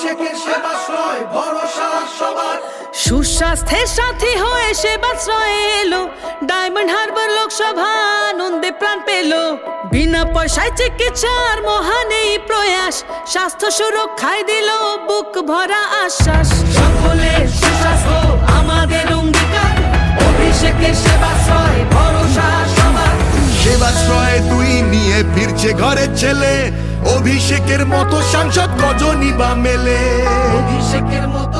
অভিষেকের সেবাশ্রয় ভরসা সবার। সুস্বাস্থ্যের সাথী হয়ে সেবাশ্রয়ে এলো ডায়মন্ড হারবার লোকসভা, আনন্দে প্রাণ পেল। বিনা পয়সায় চিকিৎসার মহান এই প্রয়াস, স্বাস্থ্য সুরক্ষায় দিল বুক ভরা আশ্বাস। সকলের সুস্বাস্থ্য আমাদের অঙ্গীকার, অভিষেকের সেবাশ্রয় ভরসা সবার। সেবাশ্রয়ে তুই নিয়ে ফিরছে ঘরের ছেলে, অভিষেকের মতো সাংসদ কজনই বা মেলে। অভিষেকের মতো